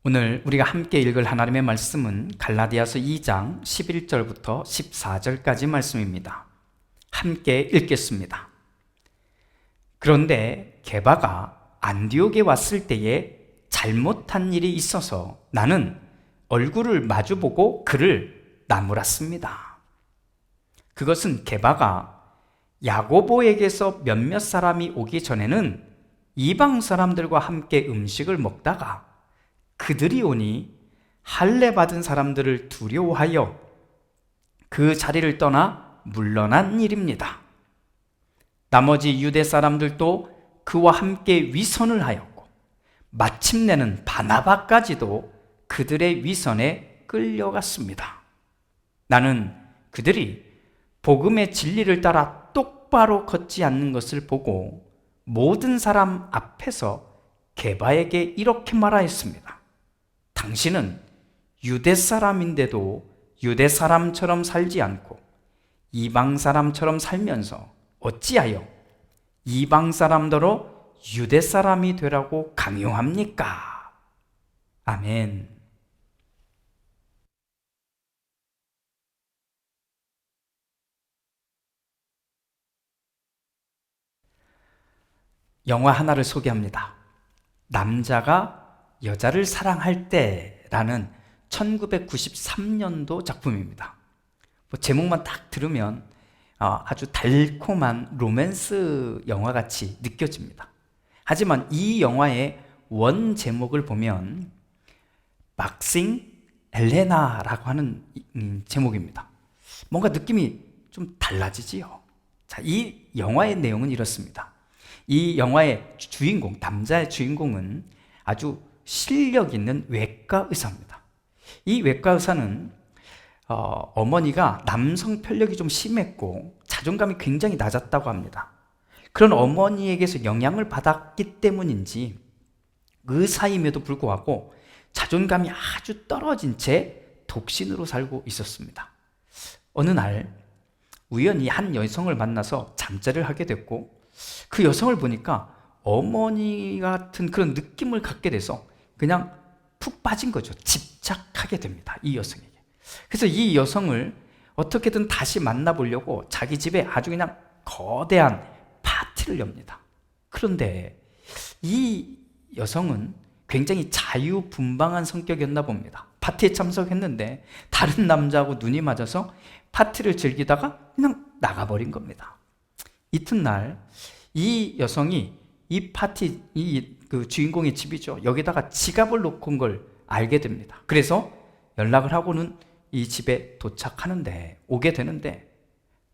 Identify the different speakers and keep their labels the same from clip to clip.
Speaker 1: 오늘 우리가 함께 읽을 하나님의 말씀은 갈라디아서 2장 11절부터 14절까지 말씀입니다. 함께 읽겠습니다. 그런데 게바가 안디옥에 왔을 때에 잘못한 일이 있어서 나는 얼굴을 마주보고 그를 나무랐습니다. 그것은 게바가 야고보에게서 몇몇 사람이 오기 전에는 이방 사람들과 함께 음식을 먹다가 그들이 오니 할례 받은 사람들을 두려워하여 그 자리를 떠나 물러난 일입니다. 나머지 유대 사람들도 그와 함께 위선을 하였고 마침내는 바나바까지도 그들의 위선에 끌려갔습니다. 나는 그들이 복음의 진리를 따라 똑바로 걷지 않는 것을 보고 모든 사람 앞에서 게바에게 이렇게 말하였습니다. 당신은 유대 사람인데도 유대 사람처럼 살지 않고 이방 사람처럼 살면서 어찌하여 이방 사람더러 유대 사람이 되라고 강요합니까? 아멘. 영화 하나를 소개합니다. 남자가 여자를 사랑할 때라는 1993년도 작품입니다. 제목만 딱 들으면 아주 달콤한 로맨스 영화같이 느껴집니다. 하지만 이 영화의 원 제목을 보면 박싱 엘레나라고 하는 제목입니다. 뭔가 느낌이 좀 달라지지요. 자, 이 영화의 내용은 이렇습니다. 이 영화의 주인공, 남자의 주인공은 아주 실력 있는 외과 의사입니다. 이 외과 의사는 어머니가 남성 편력이 좀 심했고 자존감이 굉장히 낮았다고 합니다. 그런 어머니에게서 영향을 받았기 때문인지 의사임에도 불구하고 자존감이 아주 떨어진 채 독신으로 살고 있었습니다. 어느 날 우연히 한 여성을 만나서 잠자리를 하게 됐고 그 여성을 보니까 어머니 같은 그런 느낌을 갖게 돼서 그냥 푹 빠진 거죠. 집착하게 됩니다. 이 여성에게. 그래서 이 여성을 어떻게든 다시 만나보려고 자기 집에 아주 그냥 거대한 파티를 엽니다. 그런데 이 여성은 굉장히 자유분방한 성격이었나 봅니다. 파티에 참석했는데 다른 남자하고 눈이 맞아서 파티를 즐기다가 그냥 나가버린 겁니다. 이튿날 이 여성이 이 파티, 그 주인공의 집이죠. 여기다가 지갑을 놓고 온 걸 알게 됩니다. 그래서 연락을 하고는 이 집에 도착하는데, 오게 되는데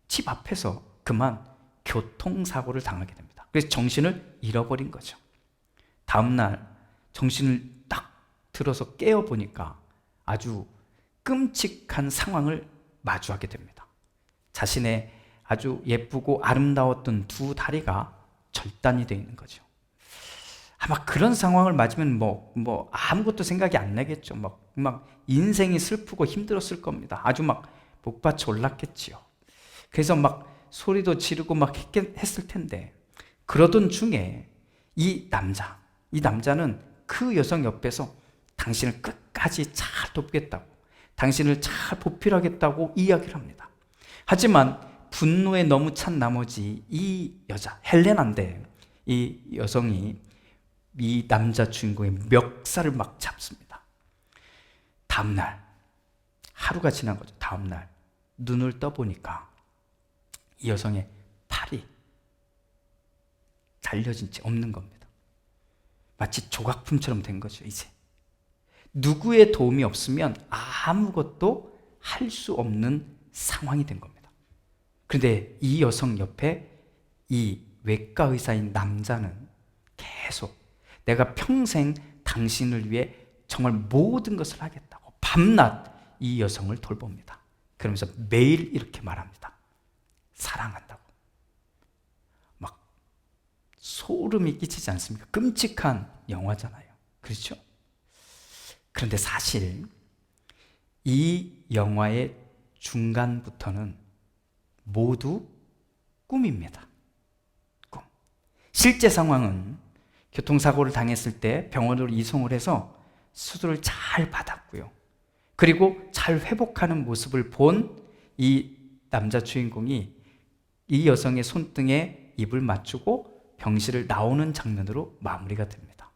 Speaker 1: 집 앞에서 그만 교통사고를 당하게 됩니다. 그래서 정신을 잃어버린 거죠. 다음날 정신을 딱 들어서 깨어보니까 아주 끔찍한 상황을 마주하게 됩니다. 자신의 아주 예쁘고 아름다웠던 두 다리가 절단이 되어 있는 거죠. 아마 그런 상황을 맞으면 아무것도 생각이 안 나겠죠. 막 인생이 슬프고 힘들었을 겁니다. 아주 막 복받쳐 올랐겠지요. 그래서 막 소리도 지르고 막 했을 텐데 그러던 중에 이 남자는 그 여성 옆에서 당신을 끝까지 잘 돕겠다고, 당신을 잘 보필하겠다고 이야기를 합니다. 하지만 분노에 너무 찬 나머지 이 여자 헬레나인데 이 여성이 이 남자 주인공의 멱살을 막 잡습니다. 다음날 하루가 지난 거죠. 다음날 눈을 떠보니까 이 여성의 팔이 잘려진 채 없는 겁니다. 마치 조각품처럼 된 거죠. 이제 누구의 도움이 없으면 아무것도 할 수 없는 상황이 된 겁니다. 그런데 이 여성 옆에 이 외과 의사인 남자는 계속 내가 평생 당신을 위해 정말 모든 것을 하겠다고 밤낮 이 여성을 돌봅니다. 그러면서 매일 이렇게 말합니다. 사랑한다고. 막 소름이 끼치지 않습니까? 끔찍한 영화잖아요. 그렇죠? 그런데 사실 이 영화의 중간부터는 모두 꿈입니다. 꿈. 실제 상황은 교통사고를 당했을 때 병원으로 이송을 해서 수술을 잘 받았고요. 그리고 잘 회복하는 모습을 본 이 남자 주인공이 이 여성의 손등에 입을 맞추고 병실을 나오는 장면으로 마무리가 됩니다.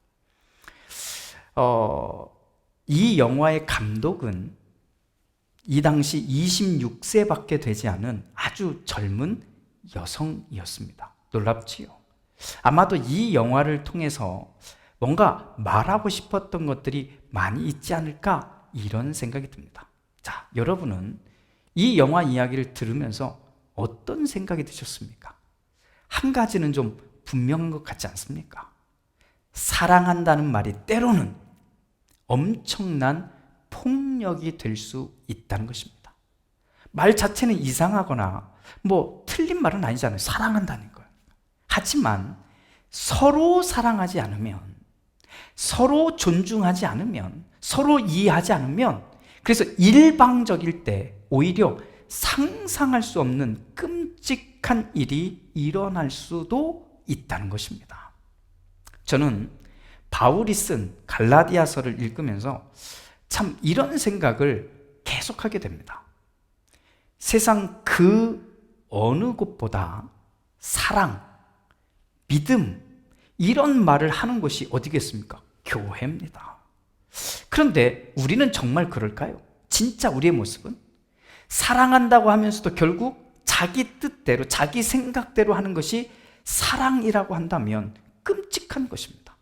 Speaker 1: 이 영화의 감독은 이 당시 26세밖에 되지 않은 아주 젊은 여성이었습니다. 놀랍지요? 아마도 이 영화를 통해서 뭔가 말하고 싶었던 것들이 많이 있지 않을까 이런 생각이 듭니다. 자, 여러분은 이 영화 이야기를 들으면서 어떤 생각이 드셨습니까? 한 가지는 좀 분명한 것 같지 않습니까? 사랑한다는 말이 때로는 엄청난 폭력이 될 수 있다는 것입니다. 말 자체는 이상하거나 뭐 틀린 말은 아니잖아요. 사랑한다는 걸. 하지만 서로 사랑하지 않으면, 서로 존중하지 않으면, 서로 이해하지 않으면, 그래서 일방적일 때 오히려 상상할 수 없는 끔찍한 일이 일어날 수도 있다는 것입니다. 저는 바울이 쓴 갈라디아서를 읽으면서 참 이런 생각을 계속하게 됩니다. 세상 그 어느 곳보다 사랑, 믿음, 이런 말을 하는 곳이 어디겠습니까? 교회입니다. 그런데 우리는 정말 그럴까요? 진짜 우리의 모습은? 사랑한다고 하면서도 결국 자기 뜻대로, 자기 생각대로 하는 것이 사랑이라고 한다면 끔찍한 것입니다.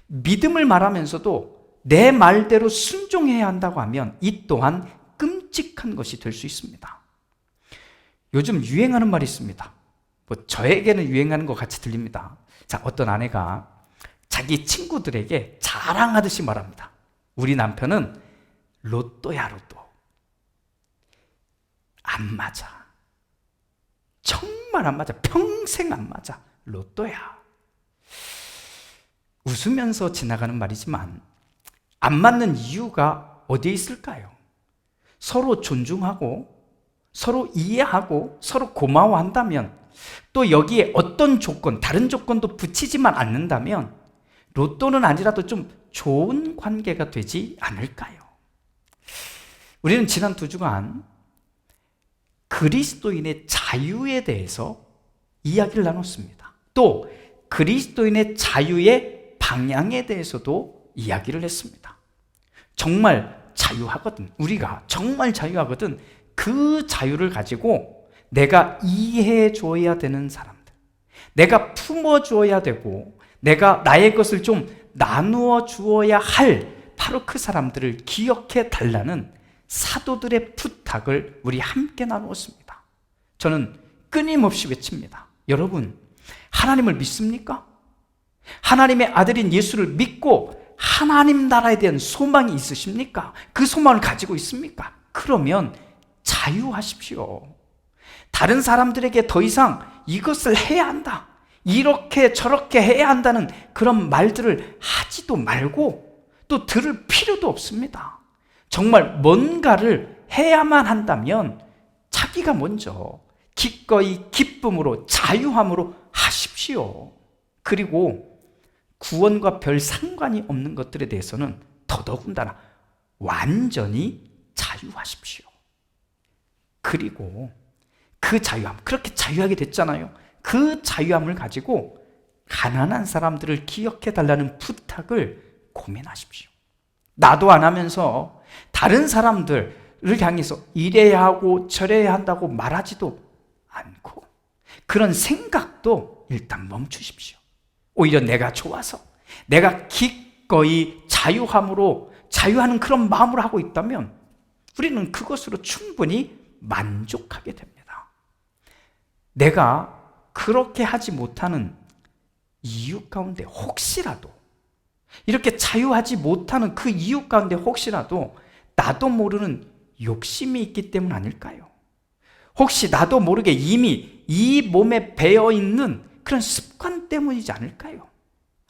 Speaker 1: 믿음을 말하면서도 내 말대로 순종해야 한다고 하면 이 또한 끔찍한 것이 될 수 있습니다. 요즘 유행하는 말이 있습니다. 뭐 저에게는 유행하는 것 같이 들립니다. 자, 어떤 아내가 자기 친구들에게 자랑하듯이 말합니다. 우리 남편은 로또야, 로또. 안 맞아. 정말 안 맞아. 평생 안 맞아. 로또야. 웃으면서 지나가는 말이지만 안 맞는 이유가 어디에 있을까요? 서로 존중하고 서로 이해하고 서로 고마워한다면, 또 여기에 어떤 조건, 다른 조건도 붙이지만 않는다면 로또는 아니라도 좀 좋은 관계가 되지 않을까요? 우리는 지난 2주간 그리스도인의 자유에 대해서 이야기를 나눴습니다. 또 그리스도인의 자유의 방향에 대해서도 이야기를 했습니다. 정말 자유하거든, 우리가 정말 자유하거든, 그 자유를 가지고 내가 이해해 줘야 되는 사람들, 내가 품어 주어야 되고 내가 나의 것을 좀 나누어 주어야 할 바로 그 사람들을 기억해 달라는 사도들의 부탁을 우리 함께 나누었습니다. 저는 끊임없이 외칩니다. 여러분, 하나님을 믿습니까? 하나님의 아들인 예수를 믿고 하나님 나라에 대한 소망이 있으십니까? 그 소망을 가지고 있습니까? 그러면 자유하십시오. 다른 사람들에게 더 이상 이것을 해야 한다, 이렇게 저렇게 해야 한다는 그런 말들을 하지도 말고 또 들을 필요도 없습니다. 정말 뭔가를 해야만 한다면 자기가 먼저 기꺼이 기쁨으로 자유함으로 하십시오. 그리고 구원과 별 상관이 없는 것들에 대해서는 더더군다나 완전히 자유하십시오. 그리고 그 자유함, 그렇게 자유하게 됐잖아요. 그 자유함을 가지고 가난한 사람들을 기억해 달라는 부탁을 고민하십시오. 나도 안 하면서 다른 사람들을 향해서 이래야 하고 저래야 한다고 말하지도 않고 그런 생각도 일단 멈추십시오. 오히려 내가 좋아서, 내가 기꺼이 자유함으로 자유하는 그런 마음으로 하고 있다면 우리는 그것으로 충분히 만족하게 됩니다. 내가 그렇게 하지 못하는 이유 가운데 혹시라도, 이렇게 자유하지 못하는 그 이유 가운데 혹시라도 나도 모르는 욕심이 있기 때문 아닐까요? 혹시 나도 모르게 이미 이 몸에 배어있는 그런 습관 때문이지 않을까요?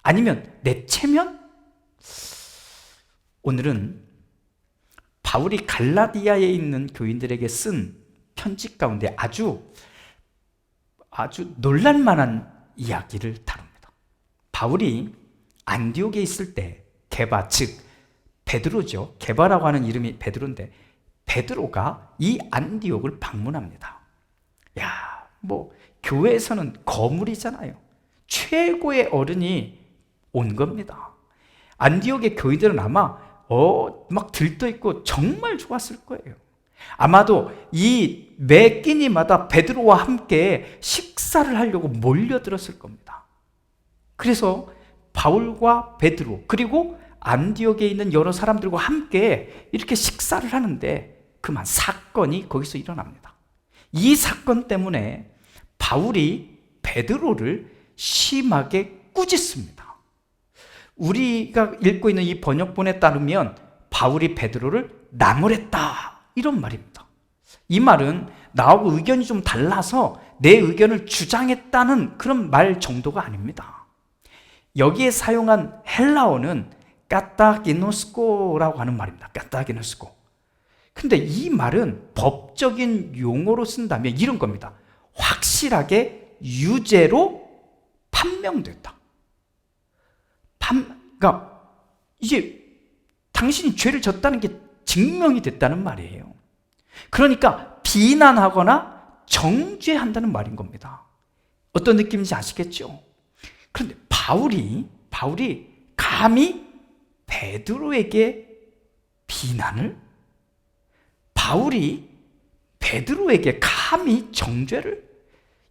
Speaker 1: 아니면 내 체면? 오늘은 바울이 갈라디아에 있는 교인들에게 쓴 편지 가운데 아주 놀랄만한 이야기를 다룹니다. 바울이 안디옥에 있을 때 게바, 즉 베드로죠. 게바라고 하는 이름이 베드로인데 베드로가 이 안디옥을 방문합니다. 야, 뭐 교회에서는 거물이잖아요. 최고의 어른이 온 겁니다. 안디옥의 교인들은 아마 막 들떠있고 정말 좋았을 거예요. 아마도 이 매 끼니마다 베드로와 함께 식사를 하려고 몰려들었을 겁니다. 그래서 바울과 베드로 그리고 안디옥에 있는 여러 사람들과 함께 이렇게 식사를 하는데 그만 사건이 거기서 일어납니다. 이 사건 때문에 바울이 베드로를 심하게 꾸짖습니다. 우리가 읽고 있는 이 번역본에 따르면 바울이 베드로를 나무랬다 이런 말입니다. 이 말은 나하고 의견이 좀 달라서 내 의견을 주장했다는 그런 말 정도가 아닙니다. 여기에 사용한 헬라어는 까타기노스코라고 하는 말입니다. 까타기노스코. 근데 이 말은 법적인 용어로 쓴다면 이런 겁니다. 확실하게 유죄로 판명됐다. 그러니까 이제 당신이 죄를 졌다는 게 증명이 됐다는 말이에요. 그러니까 비난하거나 정죄한다는 말인 겁니다. 어떤 느낌인지 아시겠죠? 그런데 바울이 감히 베드로에게 비난을? 바울이 베드로에게 감히 정죄를?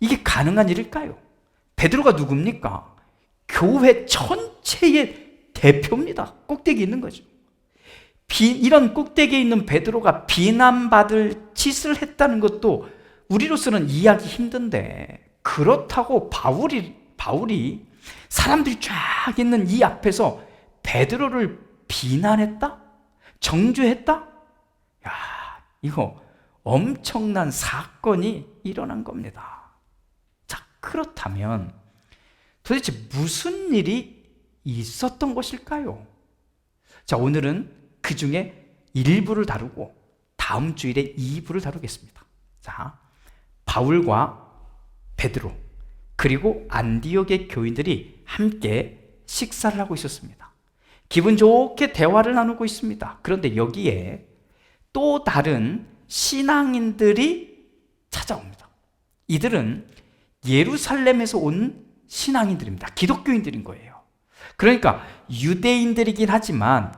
Speaker 1: 이게 가능한 일일까요? 베드로가 누굽니까? 교회 전체의 대표입니다. 꼭대기에 있는 거죠. 이런 꼭대기에 있는 베드로가 비난받을 짓을 했다는 것도 우리로서는 이해하기 힘든데, 그렇다고 바울이 사람들이 쫙 있는 이 앞에서 베드로를 비난했다? 정죄했다? 야, 이거 엄청난 사건이 일어난 겁니다. 자, 그렇다면 도대체 무슨 일이 있었던 것일까요? 자, 오늘은 그 중에 일부를 다루고 다음 주일에 2부를 다루겠습니다. 자, 바울과 베드로 그리고 안디옥의 교인들이 함께 식사를 하고 있었습니다. 기분 좋게 대화를 나누고 있습니다. 그런데 여기에 또 다른 신앙인들이 찾아옵니다. 이들은 예루살렘에서 온 신앙인들입니다. 기독교인들인 거예요. 그러니까 유대인들이긴 하지만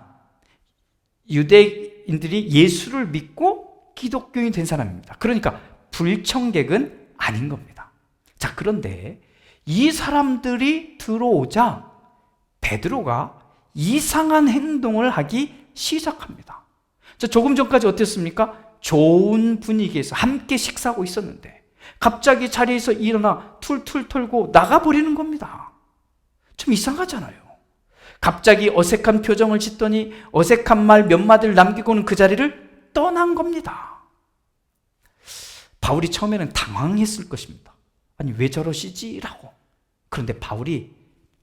Speaker 1: 유대인들이 예수를 믿고 기독교인 된 사람입니다. 그러니까 불청객은 아닌 겁니다. 자, 그런데 이 사람들이 들어오자 베드로가 이상한 행동을 하기 시작합니다. 자, 조금 전까지 어땠습니까? 좋은 분위기에서 함께 식사하고 있었는데 갑자기 자리에서 일어나 툴툴 털고 나가버리는 겁니다. 좀 이상하잖아요. 갑자기 어색한 표정을 짓더니 어색한 말 몇 마디를 남기고는 그 자리를 떠난 겁니다. 바울이 처음에는 당황했을 것입니다. 아니, 왜 저러시지? 라고. 그런데 바울이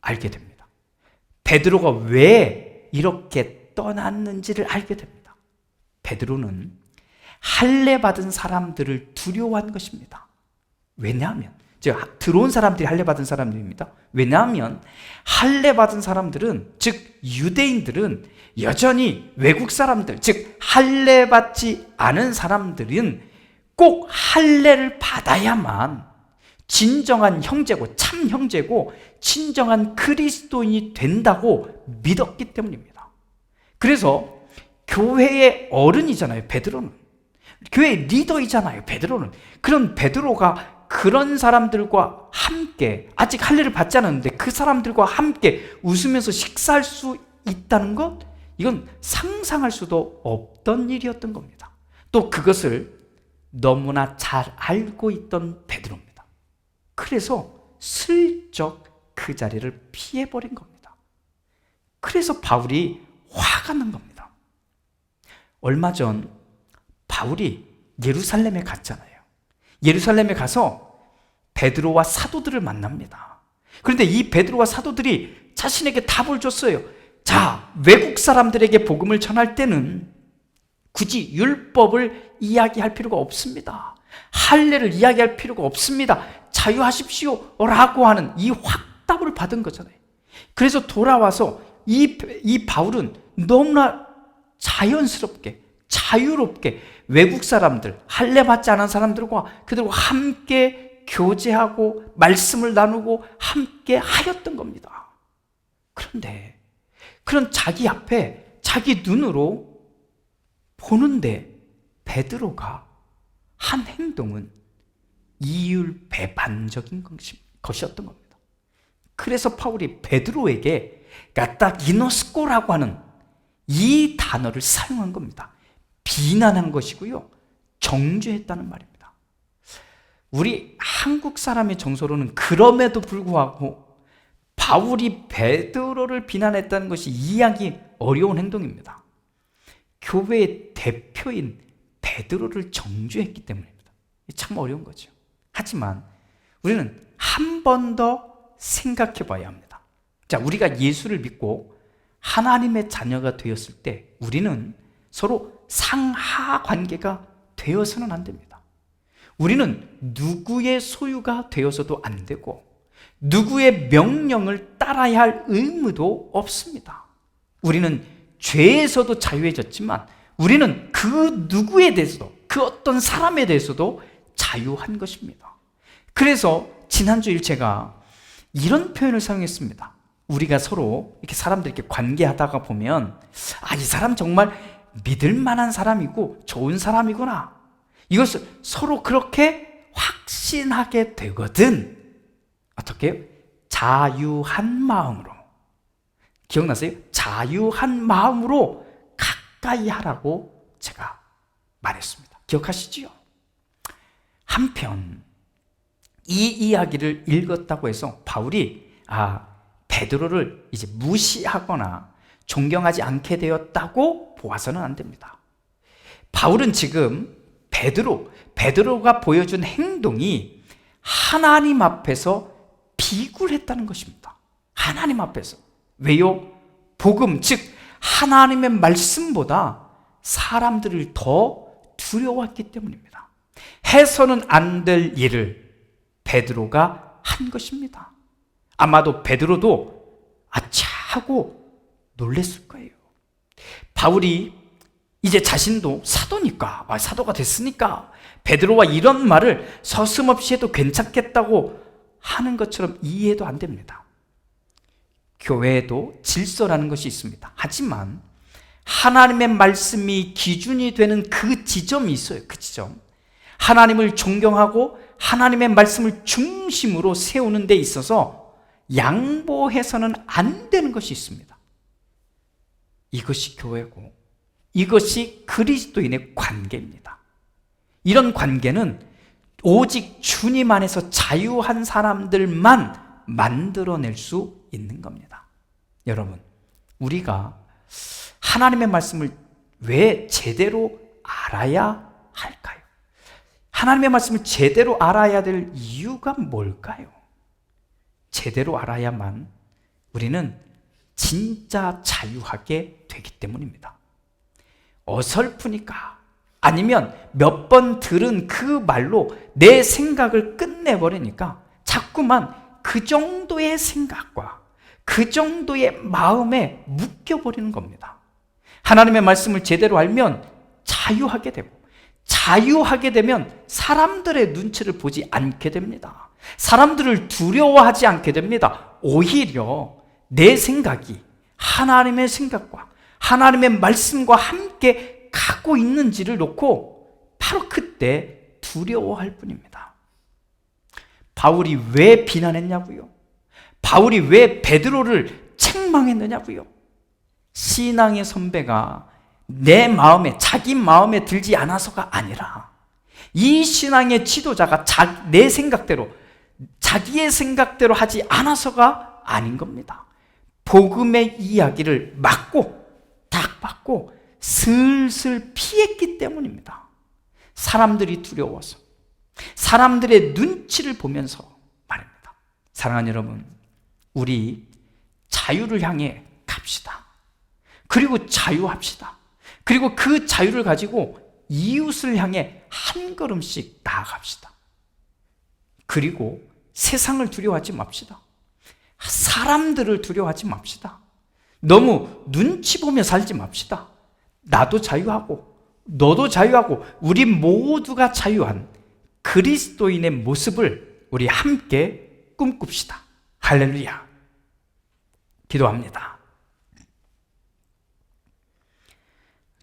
Speaker 1: 알게 됩니다. 베드로가 왜 이렇게 떠났는지를 알게 됩니다. 베드로는 할례 받은 사람들을 두려워한 것입니다. 왜냐하면 들어온 사람들이 할례 받은 사람들입니다. 왜냐하면 할례 받은 사람들은, 즉 유대인들은 여전히 외국 사람들, 즉 할례 받지 않은 사람들은 꼭 할례를 받아야만 진정한 형제고 참 형제고 진정한 그리스도인이 된다고 믿었기 때문입니다. 그래서 교회의 어른이잖아요, 베드로는. 교회의 리더이잖아요, 베드로는. 그런 베드로가 그런 사람들과 함께, 아직 할례를 받지 않았는데 그 사람들과 함께 웃으면서 식사할 수 있다는 것, 이건 상상할 수도 없던 일이었던 겁니다. 또 그것을 너무나 잘 알고 있던 베드로입니다. 그래서 슬쩍 그 자리를 피해버린 겁니다. 그래서 바울이 화가 난 겁니다. 얼마 전 바울이 예루살렘에 갔잖아요. 예루살렘에 가서 베드로와 사도들을 만납니다. 그런데 이 베드로와 사도들이 자신에게 답을 줬어요. 자, 외국 사람들에게 복음을 전할 때는 굳이 율법을 이야기할 필요가 없습니다. 할례를 이야기할 필요가 없습니다. 자유하십시오 라고 하는 이 확답을 받은 거잖아요. 그래서 돌아와서 이 바울은 너무나 자연스럽게 자유롭게 외국 사람들, 할례 받지 않은 사람들과 그들과 함께 교제하고 말씀을 나누고 함께 하였던 겁니다. 그런데 그런 자기 앞에 자기 눈으로 보는데 베드로가 한 행동은 이율배반적인 것이었던 겁니다. 그래서 바울이 베드로에게 가타기노스코라고 하는 이 단어를 사용한 겁니다. 비난한 것이고요, 정죄했다는 말입니다. 우리 한국 사람의 정서로는 그럼에도 불구하고 바울이 베드로를 비난했다는 것이 이해하기 어려운 행동입니다. 교회의 대표인 베드로를 정죄했기 때문입니다. 참 어려운 거죠. 하지만 우리는 한 번 더 생각해 봐야 합니다. 자, 우리가 예수를 믿고 하나님의 자녀가 되었을 때 우리는 서로 상하 관계가 되어서는 안 됩니다. 우리는 누구의 소유가 되어서도 안 되고 누구의 명령을 따라야 할 의무도 없습니다. 우리는 죄에서도 자유해졌지만 우리는 그 누구에 대해서도, 그 어떤 사람에 대해서도 자유한 것입니다. 그래서 지난주일 제가 이런 표현을 사용했습니다. 우리가 서로 이렇게 사람들 이렇게 관계하다가 보면 이 사람 정말 믿을 만한 사람이고 좋은 사람이구나, 이것을 서로 그렇게 확신하게 되거든. 어떻게 해요? 자유한 마음으로. 기억나세요? 자유한 마음으로 가까이 하라고 제가 말했습니다. 기억하시지요? 한편 이 이야기를 읽었다고 해서 바울이 베드로를 이제 무시하거나 존경하지 않게 되었다고 보아서는 안 됩니다. 바울은 지금 베드로가 보여준 행동이 하나님 앞에서 비굴했다는 것입니다. 하나님 앞에서. 왜요? 복음, 즉 하나님의 말씀보다 사람들을 더 두려워했기 때문입니다. 해서는 안 될 일을 베드로가 한 것입니다. 아마도 베드로도 아차 하고 놀랬을 거예요. 바울이 이제 자신도 사도니까, 사도가 됐으니까 베드로와 이런 말을 서슴없이 해도 괜찮겠다고 하는 것처럼 이해도 안 됩니다. 교회에도 질서라는 것이 있습니다. 하지만 하나님의 말씀이 기준이 되는 그 지점이 있어요. 그 지점. 하나님을 존경하고 하나님의 말씀을 중심으로 세우는 데 있어서 양보해서는 안 되는 것이 있습니다. 이것이 교회고 이것이 그리스도인의 관계입니다. 이런 관계는 오직 주님 안에서 자유한 사람들만 만들어낼 수 있는 겁니다. 여러분, 우리가 하나님의 말씀을 왜 제대로 알아야 할까요? 하나님의 말씀을 제대로 알아야 될 이유가 뭘까요? 제대로 알아야만 우리는 진짜 자유하게 되기 때문입니다. 어설프니까, 아니면 몇 번 들은 그 말로 내 생각을 끝내버리니까 자꾸만 그 정도의 생각과 그 정도의 마음에 묶여버리는 겁니다. 하나님의 말씀을 제대로 알면 자유하게 되고, 자유하게 되면 사람들의 눈치를 보지 않게 됩니다. 사람들을 두려워하지 않게 됩니다. 오히려 내 생각이 하나님의 생각과 하나님의 말씀과 함께 가고 있는지를 놓고 바로 그때 두려워할 뿐입니다. 바울이 왜 비난했냐고요? 바울이 왜 베드로를 책망했느냐고요? 신앙의 선배가 내 마음에, 자기 마음에 들지 않아서가 아니라 이 신앙의 지도자가 내 생각대로, 자기의 생각대로 하지 않아서가 아닌 겁니다. 복음의 이야기를 딱 받고 슬슬 피했기 때문입니다. 사람들이 두려워서, 사람들의 눈치를 보면서 말입니다. 사랑하는 여러분, 우리 자유를 향해 갑시다. 그리고 자유합시다. 그리고 그 자유를 가지고 이웃을 향해 한 걸음씩 나아갑시다. 그리고 세상을 두려워하지 맙시다. 사람들을 두려워하지 맙시다. 너무 눈치 보며 살지 맙시다. 나도 자유하고 너도 자유하고 우리 모두가 자유한 그리스도인의 모습을 우리 함께 꿈꿉시다. 할렐루야. 기도합니다.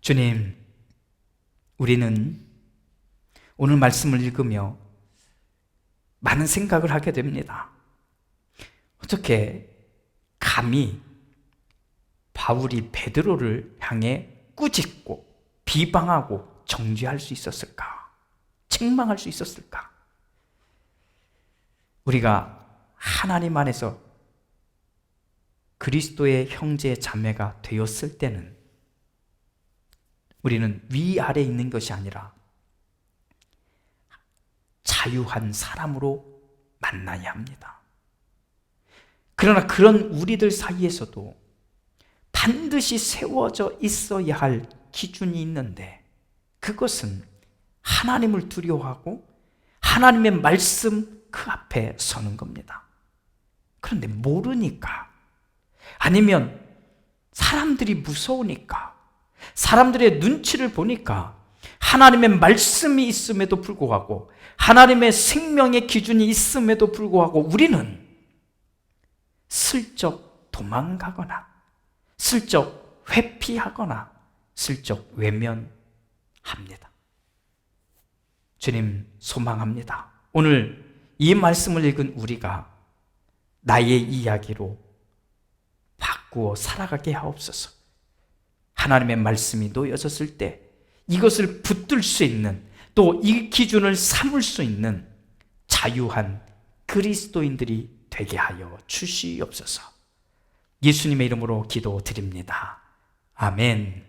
Speaker 1: 주님, 우리는 오늘 말씀을 읽으며 많은 생각을 하게 됩니다. 어떻게 감히 바울이 베드로를 향해 꾸짖고 비방하고 정죄할 수 있었을까? 책망할 수 있었을까? 우리가 하나님 안에서 그리스도의 형제 자매가 되었을 때는 우리는 위아래 있는 것이 아니라 자유한 사람으로 만나야 합니다. 그러나 그런 우리들 사이에서도 반드시 세워져 있어야 할 기준이 있는데 그것은 하나님을 두려워하고 하나님의 말씀 그 앞에 서는 겁니다. 그런데 모르니까 아니면 사람들이 무서우니까 사람들의 눈치를 보니까 하나님의 말씀이 있음에도 불구하고 하나님의 생명의 기준이 있음에도 불구하고 우리는 슬쩍 도망가거나 슬쩍 회피하거나 슬쩍 외면합니다. 주님, 소망합니다. 오늘 이 말씀을 읽은 우리가 나의 이야기로 바꾸어 살아가게 하옵소서. 하나님의 말씀이 놓여졌을 때 이것을 붙들 수 있는, 또 이 기준을 삼을 수 있는 자유한 그리스도인들이 되게 하여 주시옵소서. 예수님의 이름으로 기도드립니다. 아멘.